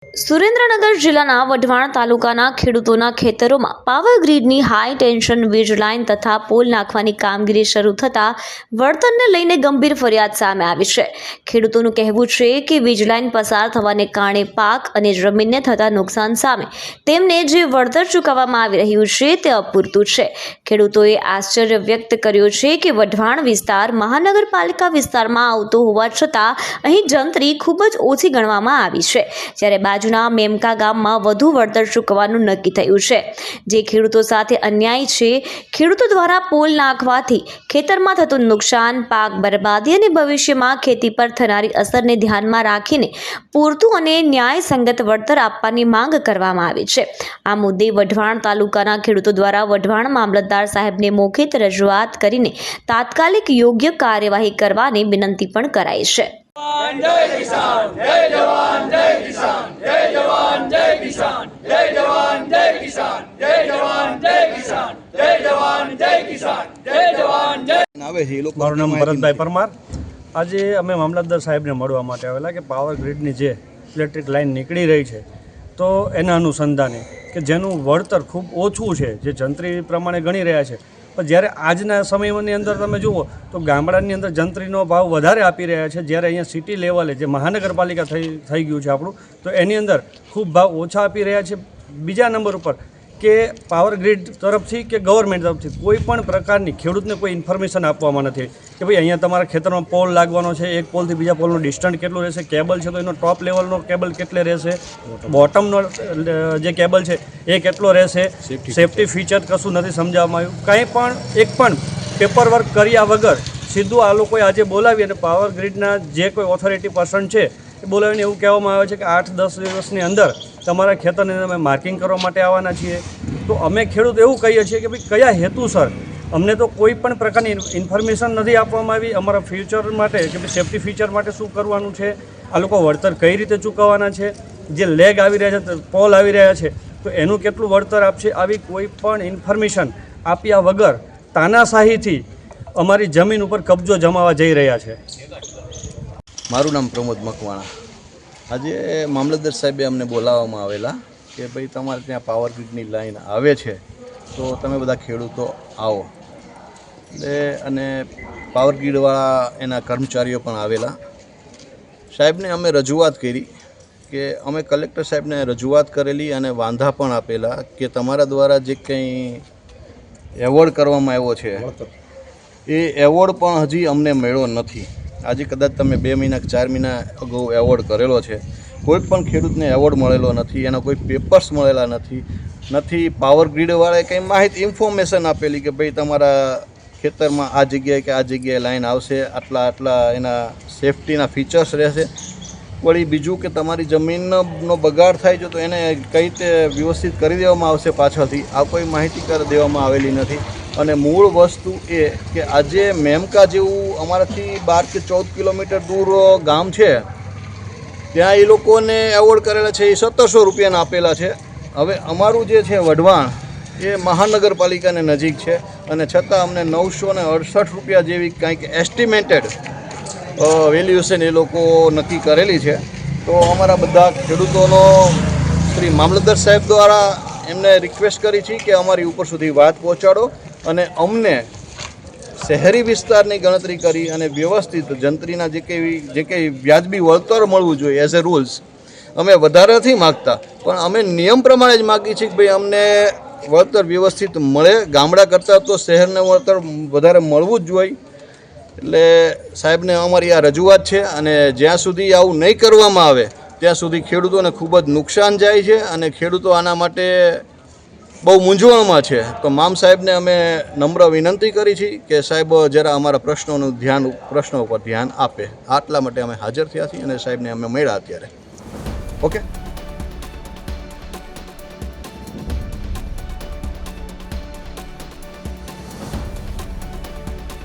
સુરેન્દ્રનગર જિલ્લાના વઢવાણ તાલુકાના ખેડૂતોના ખેતરોમાં પાવર ગ્રીડની હાઈ ટેન્શન વીજ લાઇન તથા પોલ નાખવાની કામગીરી શરૂ થતાં વળતરને લઈને ગંભીર ફરિયાદ સામે આવી છે. ખેડૂતોનું કહેવું છે કે વીજ લાઇન પસાર થવાને કારણે પાક અને જમીનને થતા નુકસાન સામે તેમને જે વળતર ચૂકવવામાં આવી રહ્યું છે તે અપૂરતું છે. ખેડૂતોએ આશ્ચર્ય વ્યક્ત કર્યું છે કે વઢવાણ વિસ્તાર મહાનગરપાલિકા વિસ્તારમાં આવતો હોવા છતાં અહીં જંત્રી ખૂબ જ ઓછી ગણવામાં આવી છે, જ્યારે બાજુના મેમકા ગામમાં વધુ વળતર ચૂકવવાનું નક્કી થયું છે, જે ખેડૂતો સાથે અન્યાય છે. ખેડૂતો દ્વારા પોલ નાખવાથી ખેતરમાં થતું નુકસાન, પાક બરબાદી અને ભવિષ્યમાં ખેતી પર થનારી અસરને ધ્યાનમાં રાખીને પૂરતું અને ન્યાયસંગત વળતર આપવાની માંગ કરવામાં આવી છે. આ મુદ્દે વઢવાણ તાલુકાના ખેડૂતો દ્વારા વઢવાણ મામલતદાર સાહેબને મૌખિક રજૂઆત કરીને તાત્કાલિક યોગ્ય કાર્યવાહી કરવાની વિનંતી પણ કરાઈ છે. जय किसान, जय जवान, जय किसान, जय जवान, जय किसान, जय जवान, जय किसान, जय जवान, जय किसान, जय जवान, जय किसान, जय जवान, जय મારું નામ ભરતભાઈ પરમાર. આજે અમે મામલતદાર સાહેબને મળવા માટે આવેલા કે પાવર ગ્રીડની જે ઇલેક્ટ્રિક લાઇન નીકળી રહી છે તો એના અનુસંધાને કે જેનું વળતર ખૂબ ઓછું છે, જે જંત્રી પ્રમાણે ગણી રહ્યા છે, પણ જ્યારે આજના સમયની અંદર તમે જુઓ તો ગામડાની અંદર જંત્રીનો ભાવ વધારે આપી રહ્યા છે, જ્યારે અહીંયા સિટી લેવલે જે મહાનગરપાલિકા થઈ ગયું છે આપણું, તો એની અંદર ખૂબ ભાવ ઓછા આપી રહ્યા છે. બીજા નંબર ઉપર કે પાવર ગ્રીડ તરફથી કે ગવર્મેન્ટ તરફથી કોઈ પણ પ્રકારની ખેડૂતને કોઈ ઇન્ફોર્મેશન આપવામાં નથી કે ભાઈ અહીંયા તમારા ખેતરમાં પોલ લાગવાનો છે, એક પોલથી બીજા પોલનું ડિસ્ટન્સ કેટલું રહેશે, કેબલ છે તો એનો ટોપ લેવલનો કેબલ કેટલે રહેશે, બોટમનો જે કેબલ છે એ કેટલો રહેશે, સેફ્ટી ફીચર કશું નથી સમજાવવામાં આવ્યું. કંઈ પણ એક પણ પેપર વર્ક કર્યા વગર સીધું આ લોકોએ આજે બોલાવી અને પાવર ગ્રીડના જે કોઈ ઓથોરિટી પર્સન છે એ બોલાવીને એવું કહેવામાં આવે છે કે 8-10 દિવસની અંદર તમારા ખેતરને અમે માર્કિંગ કરવા માટે આવવાના છીએ. તો અમે ખેડૂત એવું કહીએ છીએ કે ભાઈ કયા હેતુસર અમને તો કોઈ પણ પ્રકારની ઇન્ફોર્મેશન નથી આપવામાં આવી અમારા ફ્યુચર માટે કે ભાઈ સેફ્ટી ફીચર માટે શું કરવાનું છે, આ લોકો વળતર કઈ રીતે ચૂકવવાના છે, જે લેગ આવી રહ્યા છે, પોલ આવી રહ્યા છે તો એનું કેટલું વળતર આપશે, આવી કોઈ પણ ઇન્ફોર્મેશન આપ્યા વગર તાનાશાહીથી અમારી જમીન ઉપર કબજો જમાવવા જઈ રહ્યા છે. મારું નામ પ્રમોદ મકવાણા. આજે મામલતદાર સાહેબે અમને બોલાવવામાં આવેલા કે ભાઈ તમારે ત્યાં પાવર ગ્રીડની લાઈન આવે છે તો તમે બધા ખેડૂતો આવો અને પાવર ગ્રીડવાળા એના કર્મચારીઓ પણ આવેલા. સાહેબને અમે રજૂઆત કરી કે અમે કલેક્ટર સાહેબને રજૂઆત કરેલી અને વાંધા પણ આપેલા કે તમારા દ્વારા જે કંઈ એવોર્ડ કરવામાં આવ્યો છે એ એવોર્ડ પણ હજી અમને મળ્યો નથી. આજે કદાચ તમે 2 મહિના 4 મહિના અગાઉ એવોર્ડ કરેલો છે, કોઈ પણ ખેડૂતને એવોર્ડ મળેલો નથી, એના કોઈ પેપર્સ મળેલા નથી. પાવર ગ્રીડવાળાએ કંઈ માહિતી ઇન્ફોર્મેશન આપેલી કે ભાઈ તમારા ખેતરમાં આ જગ્યાએ કે આ જગ્યાએ લાઈન આવશે, આટલા એના સેફ્ટીના ફીચર્સ રહેશે. વળી બીજું કે તમારી જમીનનો બગાડ થાય છે તો એને કઈ રીતે વ્યવસ્થિત કરી દેવામાં આવશે પાછળથી, આ કોઈ માહિતી કરી દેવામાં આવેલી નથી. અને મૂળ વસ્તુ એ કે આજે મેમકા જેવું અમારાથી 12 કે 14 કિલોમીટર દૂર ગામ છે, ત્યાં એ લોકોને એવોર્ડ કરેલા છે, એ 1700 રૂપિયાના આપેલા છે. હવે અમારું જે છે વઢવાણ એ મહાનગરપાલિકાને નજીક છે અને છતાં અમને 968 રૂપિયા જેવી કંઈક એસ્ટિમેટેડ વેલ્યુએશન એ લોકો નક્કી કરેલી છે. તો અમારા બધા ખેડૂતોનો શ્રી મામલતદાર સાહેબ દ્વારા એમને રિક્વેસ્ટ કરી છે કે અમારી ઉપર સુધી વાત પહોંચાડો અને અમને શહેરી વિસ્તારની ગણતરી કરી અને વ્યવસ્થિત જંત્રીના જે કંઈ વ્યાજબી વળતર મળવું જોઈએ એઝ એ રૂલ્સ. અમે વધારે નથી માગતા, પણ અમે નિયમ પ્રમાણે જ માગીએ છીએ કે ભાઈ અમને વળતર વ્યવસ્થિત મળે. ગામડા કરતાં તો શહેરને વળતર વધારે મળવું જ જોઈએ. એટલે સાહેબને અમારી આ રજૂઆત છે અને જ્યાં સુધી આવું નહીં કરવામાં આવે ત્યાં સુધી ખેડૂતોને ખૂબ જ નુકસાન જાય છે અને ખેડૂતો આના માટે બહુ મૂંઝવણમાં છે. તો મામ સાહેબને અમે નમ્ર વિનંતી કરી છે કે સાહેબ જરા અમારા પ્રશ્નો ઉપર ધ્યાન આપે. આટલા માટે અમે હાજર થયા છીએ અને સાહેબને અમે મળ્યા અત્યારે. ઓકે.